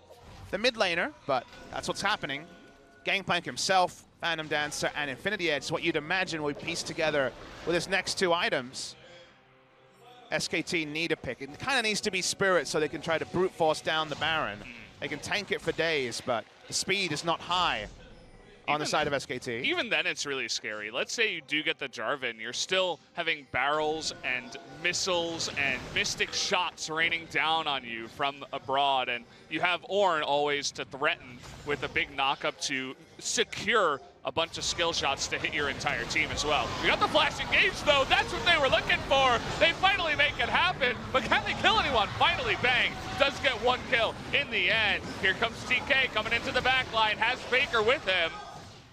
the mid laner, but that's what's happening. Gangplank himself, Phantom Dancer, and Infinity Edge is what you'd imagine would piece together with his next two items. SKT need a pick. It kind of needs to be Spirit so they can try to brute force down the Baron. They can tank it for days, but the speed is not high on the side of SKT. Even then, it's really scary. Let's say you do get the Jarvan. You're still having barrels and missiles and mystic shots raining down on you from abroad, and you have Ornn always to threaten with a big knockup to secure a bunch of skill shots to hit your entire team as well. You got the flash engage, though. That's what they were looking for. They finally make it happen, but can they kill anyone? Finally, bang, does get one kill in the end. Here comes TK coming into the back line, has Faker with him.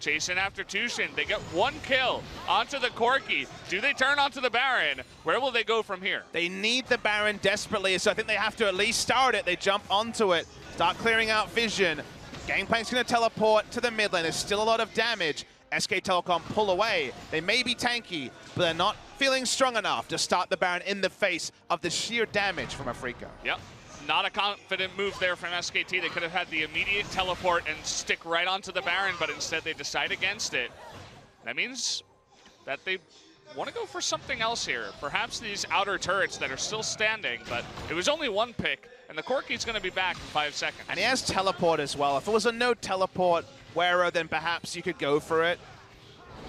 Chasing after Tushin, they get one kill onto the Corki. Do they turn onto the Baron? Where will they go from here? They need the Baron desperately, so I think they have to at least start it. They jump onto it, start clearing out vision. Gangplank's going to teleport to the mid lane. There's still a lot of damage. SK Telecom pull away. They may be tanky, but they're not feeling strong enough to start the Baron in the face of the sheer damage from Afreeca. Yep. Not a confident move there from SKT. They could have had the immediate teleport and stick right onto the Baron, but instead they decide against it. That means that they want to go for something else here. Perhaps these outer turrets that are still standing, but it was only one pick, and the Corki's going to be back in 5 seconds. And he has teleport as well. If it was a no teleport wearer, then perhaps you could go for it.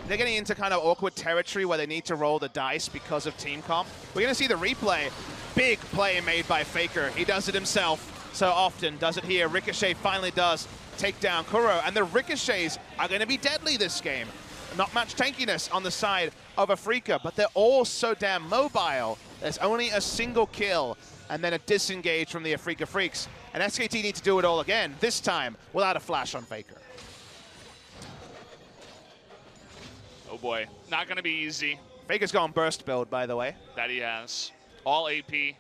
They're getting into kind of awkward territory where they need to roll the dice because of team comp. We're going to see the replay. Big play made by Faker. He does it himself so often, does it here. Ricochet finally does take down Kuro, and the Ricochets are going to be deadly this game. Not much tankiness on the side of Afreeca, but they're all so damn mobile. There's only a single kill, and then a disengage from the Afreeca Freecs. And SKT need to do it all again, this time without a flash on Faker. Oh boy, not going to be easy. Faker's gone burst build, by the way. That he has. All AP.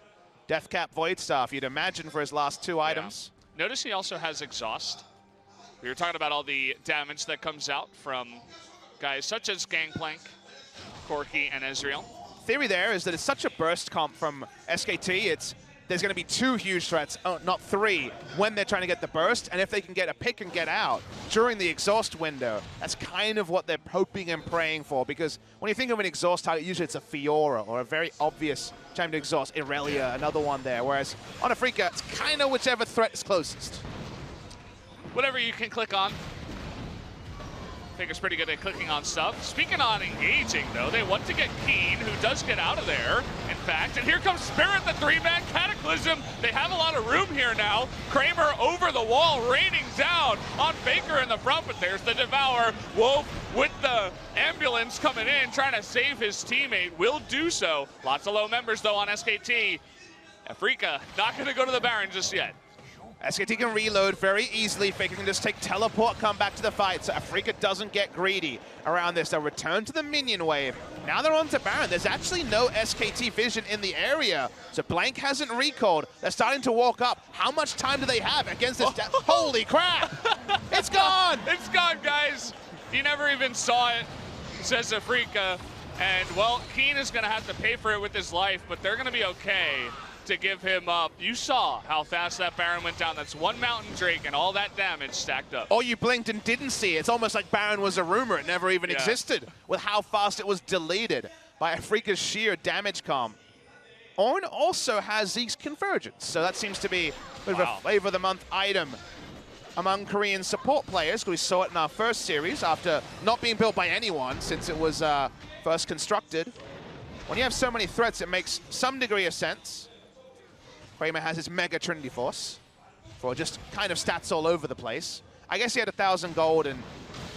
Deathcap Void Staff, you'd imagine, for his last two items. Notice he also has Exhaust. We were talking about all the damage that comes out from guys such as Gangplank, Corki, and Ezreal. Theory there is that it's such a burst comp from SKT, there's going to be two huge threats, not three, when they're trying to get the burst, and if they can get a pick and get out during the exhaust window, that's kind of what they're hoping and praying for, because when you think of an exhaust target, usually it's a Fiora or a very obvious time to exhaust. Irelia, another one there, whereas on Afreeca, it's kind of whichever threat is closest. Whatever you can click on. Faker's pretty good at clicking on stuff. Speaking on engaging, though, they want to get Keen, who does get out of there, in fact. And here comes Spirit, the three-man Cataclysm. They have a lot of room here now. Kramer over the wall, raining down on Faker in the front, but there's the Devour. Wolf with the ambulance coming in, trying to save his teammate. Will do so. Lots of low members, though, on SKT. Afreeca not going to go to the Baron just yet. SKT can reload very easily. Faker can just take teleport, come back to the fight, so Afreeca doesn't get greedy around this. They'll return to the minion wave. Now they're on to Baron. There's actually no SKT vision in the area, so Blank hasn't recalled. They're starting to walk up. How much time do they have against this? Holy crap! It's gone! It's gone, guys. You never even saw it, says Afreeca. And, well, Keen is going to have to pay for it with his life, but they're going to be okay to give him up. You saw how fast that Baron went down. That's one Mountain Drake and all that damage stacked up. Or you blinked and didn't see it. It's almost like Baron was a rumor. It never even existed with how fast it was deleted by Afreeca's sheer damage comp. Ornn also has Zeke's Convergence, so that seems to be a bit of a flavor of the month item among Korean support players. We saw it in our first series after not being built by anyone since it was first constructed. When you have so many threats, it makes some degree of sense. Kramer has his Mega Trinity Force for just kind of stats all over the place. I guess he had 1,000 gold and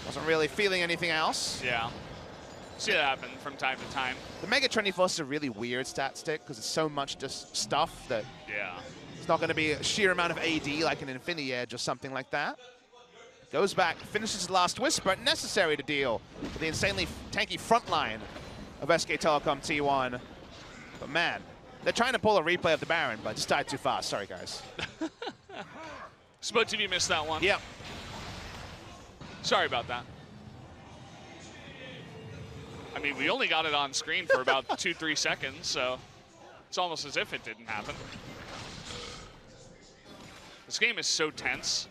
Wasn't really feeling anything else. Yeah. See that happen from time to time. The Mega 24 is a really weird stat stick because it's so much just stuff that Yeah. it's not going to be a sheer amount of AD like an Infinity Edge or something like that. Goes back, finishes his last Whisper, necessary to deal with the insanely tanky front line of SK Telecom T1. But man, they're trying to pull a replay of the Baron, but just died too fast. Sorry, guys. Spot TV missed that one. Yep. Sorry about that. I mean, we only got it on screen for about 2-3 seconds, so it's almost as if it didn't happen. This game is so tense.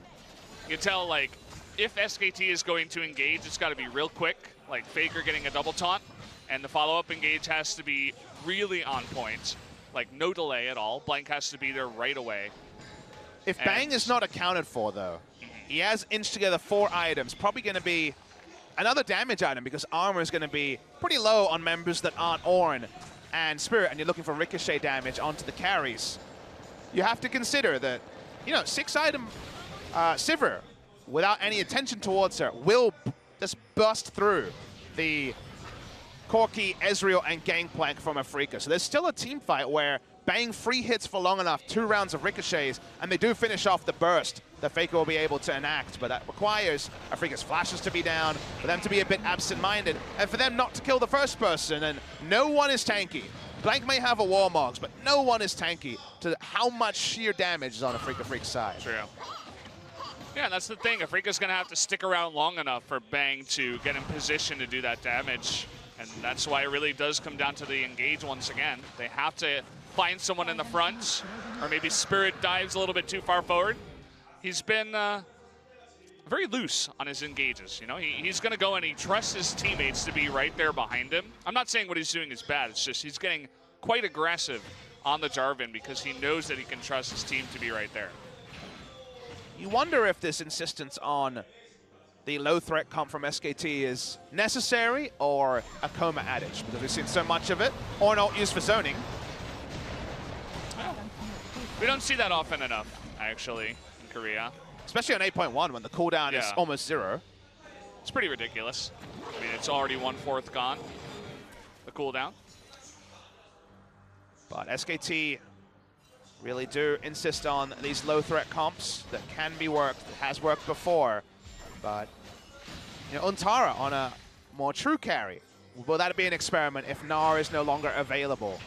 You can tell, like, if SKT is going to engage, it's got to be real quick, like Faker getting a double taunt, and the follow-up engage has to be really on point, like no delay at all. Blank has to be there right away. If Bang is not accounted for, though, he has inched together 4 items, probably going to be another damage item because armor is going to be pretty low on members that aren't Ornn and Spirit, and you're looking for ricochet damage onto the carries. You have to consider that, you know, 6-item Sivir, without any attention towards her, will just burst through the Corki, Ezreal, and Gangplank from Afreeca. So there's still a team fight where Bang free hits for long enough, 2 rounds of ricochets, and they do finish off the burst that Faker will be able to enact. But that requires Afreeca's flashes to be down, for them to be a bit absent-minded, and for them not to kill the first person. And no one is tanky. Blank may have a Warmogs, but no one is tanky to how much sheer damage is on Afreeca Freecs' side. True. Yeah, that's the thing. Afreeca's going to have to stick around long enough for Bang to get in position to do that damage. And that's why it really does come down to the engage once again. They have to find someone in the front, or maybe Spirit dives a little bit too far forward. He's been very loose on his engages. You know, he's going to go and he trusts his teammates to be right there behind him. I'm not saying what he's doing is bad. It's just he's getting quite aggressive on the Jarvan because he knows that he can trust his team to be right there. You wonder if this insistence on the low threat comp from SKT is necessary or a coma adage, because we've seen so much of it, or not used for zoning. We don't see that often enough, actually, in Korea. Especially on 8.1 when the cooldown is almost 0. It's pretty ridiculous. I mean, it's already 1/4 gone, the cooldown. But SKT really do insist on these low threat comps that can be worked, that has worked before. But, you know, Untara on a more true carry. Will that be an experiment if Gnar is no longer available?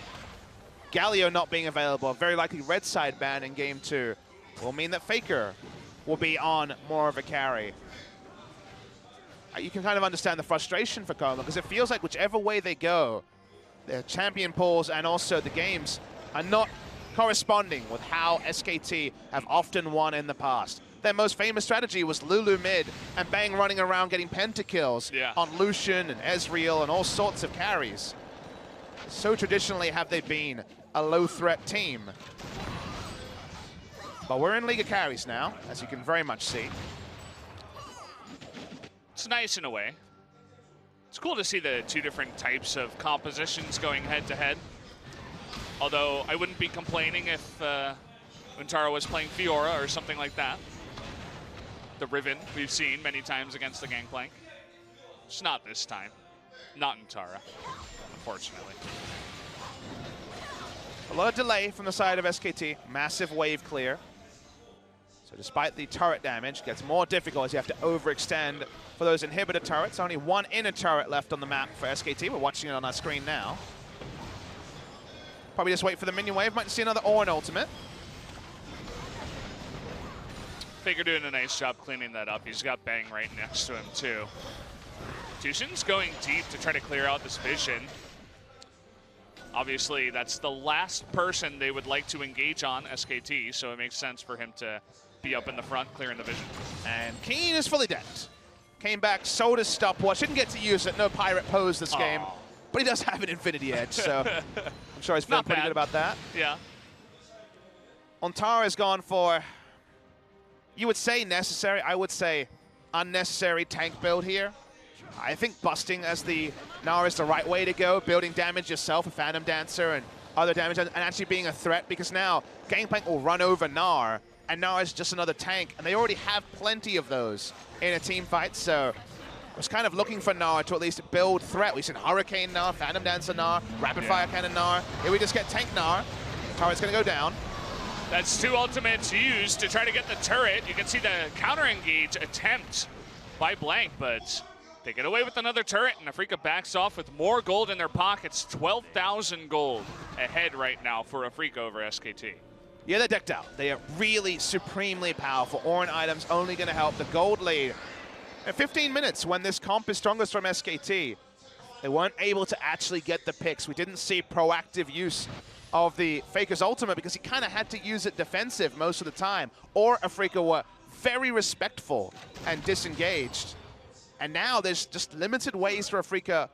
Galio not being available, very likely red side ban in game 2, will mean that Faker will be on more of a carry. You can kind of understand the frustration for Coma, because it feels like whichever way they go, the champion pools and also the games are not corresponding with how SKT have often won in the past. Their most famous strategy was Lulu mid and Bang running around getting pentakills on Lucian and Ezreal and all sorts of carries. So traditionally have they been a low threat team. But we're in League of Carries now, as you can very much see. It's nice in a way. It's cool to see the 2 different types of compositions going head-to-head. Although I wouldn't be complaining if Untara was playing Fiora or something like that. The Riven we've seen many times against the Gangplank. Just not this time. Not Untara, unfortunately. A lot of delay from the side of SKT. Massive wave clear. So despite the turret damage, it gets more difficult as you have to overextend for those inhibitor turrets. Only 1 inner turret left on the map for SKT. We're watching it on our screen now. Probably just wait for the minion wave. Might see another Ornn ultimate. Faker doing a nice job cleaning that up. He's got Bang right next to him, too. Tushin's going deep to try to clear out this vision. Obviously, that's the last person they would like to engage on, SKT, so it makes sense for him to be up in the front, clearing the vision. And Keen is fully dead. Came back, sold his stopwatch. Didn't get to use it. No pirate pose this game. But he does have an Infinity Edge, so I'm sure he's feeling pretty good about that. Yeah. Untara has gone for, you would say necessary, I would say unnecessary tank build here. I think busting as the Gnar is the right way to go, building damage yourself, a Phantom Dancer and other damage, and actually being a threat, because now Gangplank will run over Gnar, and Gnar is just another tank, and they already have plenty of those in a team fight, so was kind of looking for Gnar to at least build threat. We've seen Hurricane Gnar, Phantom Dancer Gnar, Rapid Fire Cannon Gnar. Here we just get Tank Gnar. Turret's going to go down. That's 2 ultimates used to try to get the turret. You can see the counter-engage attempt by Blank, but they get away with another turret, and Afreeca backs off with more gold in their pockets. 12,000 gold ahead right now for Afreeca over SKT. Yeah, they're decked out. They are really supremely powerful. Orin items only going to help the gold lead. In 15 minutes, when this comp is strongest from SKT, they weren't able to actually get the picks. We didn't see proactive use of the Faker's ultimate because he kind of had to use it defensive most of the time. Or Afreeca were very respectful and disengaged. And now there's just limited ways for Afreeca,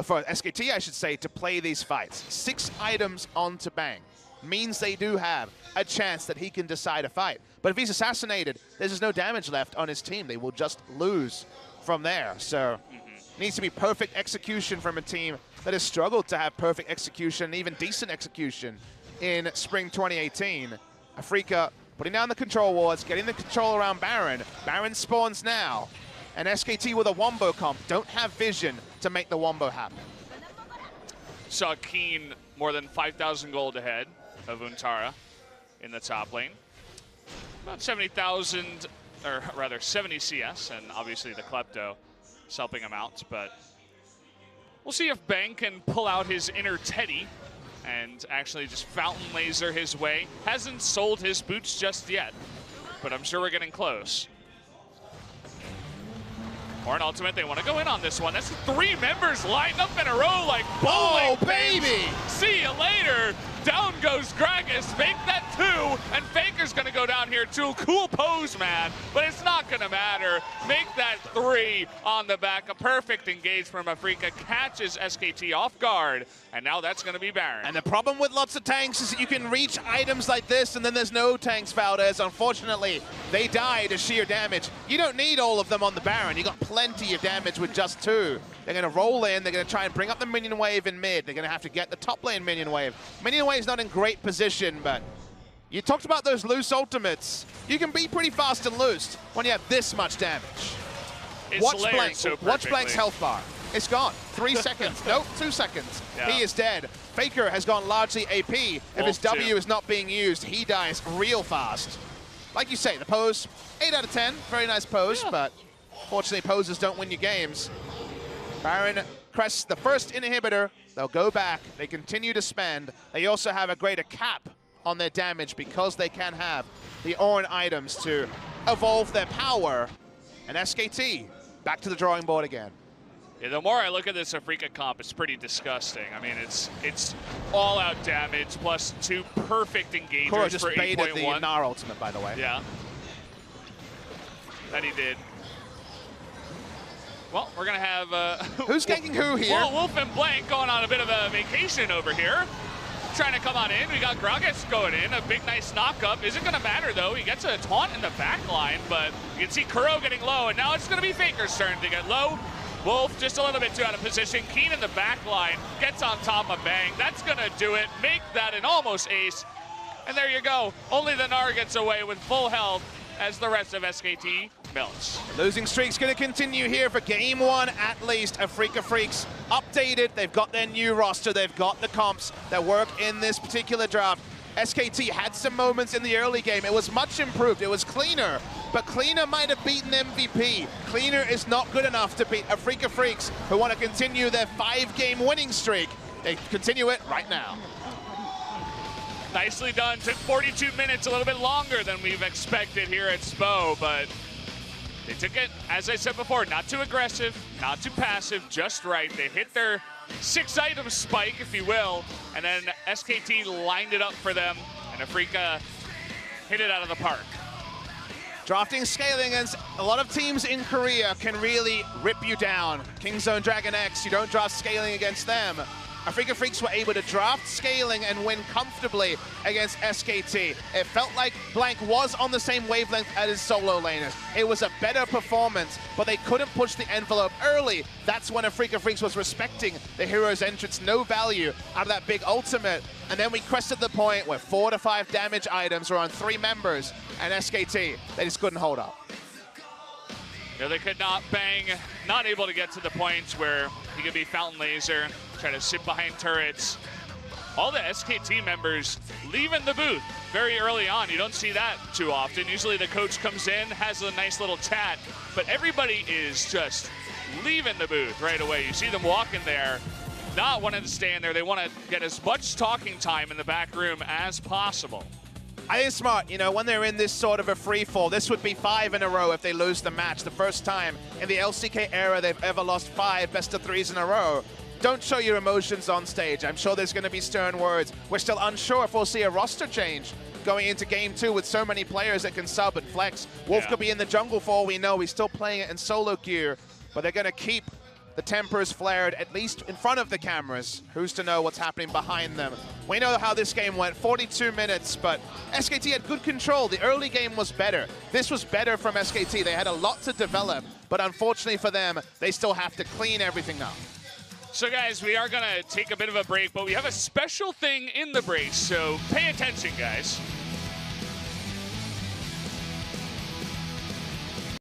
for SKT I should say, to play these fights. 6 items onto Bang means they do have a chance that he can decide a fight. But if he's assassinated, there's just no damage left on his team. They will just lose from there. So it needs to be perfect execution from a team that has struggled to have perfect execution, even decent execution in spring 2018. Afreeca putting down the control wards, getting the control around Baron. Baron spawns now. And SKT with a wombo comp don't have vision to make the wombo happen. Saw Keen more than 5,000 gold ahead of Untara in the top lane. About 70,000, or rather 70 CS, and obviously the Klepto is helping him out, but we'll see if Bang can pull out his inner Teddy and actually just fountain laser his way. Hasn't sold his boots just yet, but I'm sure we're getting close. Or an ultimate, they want to go in on this one. That's 3 members lined up in a row like bowling. Oh, baby! See you later. Down goes Gragas, fake that 2, and Faker's gonna go down here too. Cool pose, man, but it's not gonna matter. Make that 3 on the back. A perfect engage from Afreeca, catches SKT off guard, and now that's gonna be Baron. And the problem with lots of tanks is that you can reach items like this and then there's no tanks, Valdez. Unfortunately, they die to sheer damage. You don't need all of them on the Baron. You got plenty of damage with just 2. They're gonna roll in, they're gonna try and bring up the minion wave in mid. They're gonna have to get the top lane minion wave. Minion wave's not in great position, but you talked about those loose ultimates. You can be pretty fast and loose when you have this much damage. It's Watch Blank, so watch Blank's health bar. It's gone. 3 seconds. Nope, 2 seconds. Yeah. He is dead. Faker has gone largely AP. If his W is not being used, he dies real fast. Like you say, the pose, 8 out of 10. Very nice pose, but fortunately poses don't win you games. Baron crests the first inhibitor. They'll go back. They continue to spend. They also have a greater cap on their damage because they can have the Orin items to evolve their power. And SKT back to the drawing board again. Yeah, the more I look at this Afreeca comp, it's pretty disgusting. I mean, it's all-out damage plus 2 perfect engagers Kuro just for baited 8.1. the Gnar ultimate, by the way. Yeah, that he did. Well, we're gonna have who's ganking who here? Wolf and Blank going on a bit of a vacation over here. Trying to come on in. We got Gragas going in. A big, nice knock-up. Isn't going to matter, though. He gets a taunt in the back line, but you can see Kuro getting low, and now it's going to be Faker's turn to get low. Wolf just a little bit too out of position. Keen in the back line gets on top of Bang. That's going to do it. Make that an almost ace. And there you go. Only the Gnar gets away with full health as the rest of SKT melts. Losing streak's going to continue here for game 1 at least. Afreeca Freecs updated. They've got their new roster. They've got the comps that work in this particular draft. SKT had some moments in the early game. It was much improved. It was cleaner, but cleaner might have beaten MVP. Cleaner is not good enough to beat Afreeca Freecs, who want to continue their 5-game winning streak. They continue it right now. Nicely done. Took 42 minutes, a little bit longer than we've expected here at SPO, but they took it, as I said before, not too aggressive, not too passive, just right. They hit their 6-item spike, if you will, and then SKT lined it up for them, and Afreeca hit it out of the park. Drafting scaling against a lot of teams in Korea can really rip you down. Kingzone, Dragon X, you don't draft scaling against them. Afreeca Freecs were able to draft scaling and win comfortably against SKT. It felt like Blank was on the same wavelength as his solo laners. It was a better performance, but they couldn't push the envelope early. That's when Afreeca Freecs was respecting the hero's entrance, no value out of that big ultimate. And then we crested the point where 4 to 5 damage items were on 3 members, and SKT, they just couldn't hold up. You know, they could not bang, not able to get to the point where he could be Fountain Laser, try to sit behind turrets. All the SKT members leaving the booth very early on. You don't see that too often. Usually the coach comes in, has a nice little chat, but everybody is just leaving the booth right away. You see them walking there, not wanting to stay in there. They want to get as much talking time in the back room as possible. I think it's smart, you know, when they're in this sort of a free fall, this would be 5 in a row if they lose the match. The first time in the LCK era they've ever lost 5 best-of-3s in a row. Don't show your emotions on stage. I'm sure there's going to be stern words. We're still unsure if we'll see a roster change going into Game 2 with so many players that can sub and flex. Wolf could be in the jungle for all we know. He's still playing it in solo gear, but they're going to keep the tempers flared, at least in front of the cameras. Who's to know what's happening behind them? We know how this game went, 42 minutes, but SKT had good control. The early game was better. This was better from SKT. They had a lot to develop, but unfortunately for them, they still have to clean everything up. So guys, we are gonna take a bit of a break, but we have a special thing in the break, so pay attention, guys.